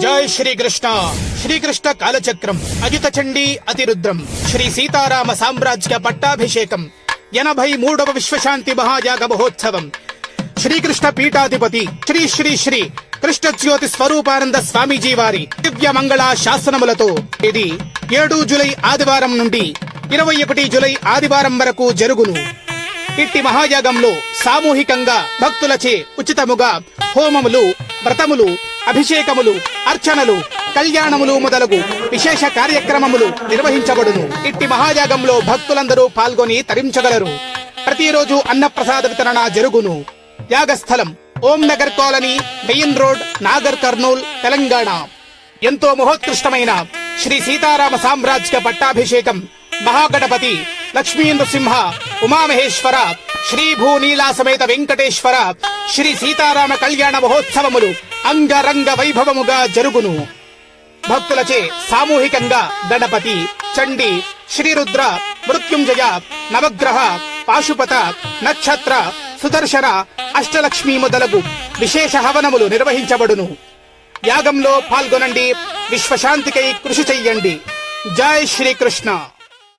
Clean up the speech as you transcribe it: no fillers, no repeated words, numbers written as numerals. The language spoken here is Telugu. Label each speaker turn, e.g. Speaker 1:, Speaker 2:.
Speaker 1: జై శ్రీకృష్ణ. శ్రీకృష్ణ కాలచక్రం, అజిత చండీ అతిరుద్రం, శ్రీ సీతారామ సామ్రాజ్య పట్టాభిషేకం, 83వ విశ్వశాంతి మహాయాగ మహోత్సవం, శ్రీకృష్ణ పీఠాధిపతి శ్రీ శ్రీ శ్రీ కృష్ణ జ్యోతి స్వరూపానంద స్వామీజీ వారి దివ్య మంగళ శాసనములతో ఇది 7 జూలై ఆదివారం నుండి 21 జూలై ఆదివారం వరకు జరుగును. ఇట్టి మహాయాగంలో సామూహికంగా భక్తులచే ఉచితముగా హోమములు, వ్రతములు, అభిషేకములు, అర్చనలు, కళ్యాణములు మొదలగు విశేష కార్యక్రమములు నిర్వహించబడును. ఇట్టి మహాయాగంలో భక్తులందరూ పాల్గొని తరించగలరు. ప్రతిరోజు అన్నప్రసాద వితరణ జరుగును. యాగస్థలం Om Nagar colony, main road, Nagar Kurnool, Telangana. ఎంతో మహోత్కృష్టమైన శ్రీ సీతారామ సామ్రాజ్య పట్టాభిషేకం మహాగణపతి లక్ష్మీ నృసింహ ఉమామహేశ్వర శ్రీ భూనీలా సమేత వెంకటేశ్వర శ్రీ సీతారామ కళ్యాణ మహోత్సవములు అంగరంగ వైభవముగా జరుగును. భక్తులచే సామూహికంగా గణపతి, చండి, శ్రీరుద్ర, మృత్యుంజయ, నవగ్రహ, పాశుపత, నక్షత్ర, సుదర్శన, అష్టలక్ష్మి మొదలగు విశేష హవనములు నిర్వహించబడును. యాగంలో పాల్గొనండి, విశ్వశాంతికై కృషి చెయ్యండి. జై శ్రీకృష్ణ.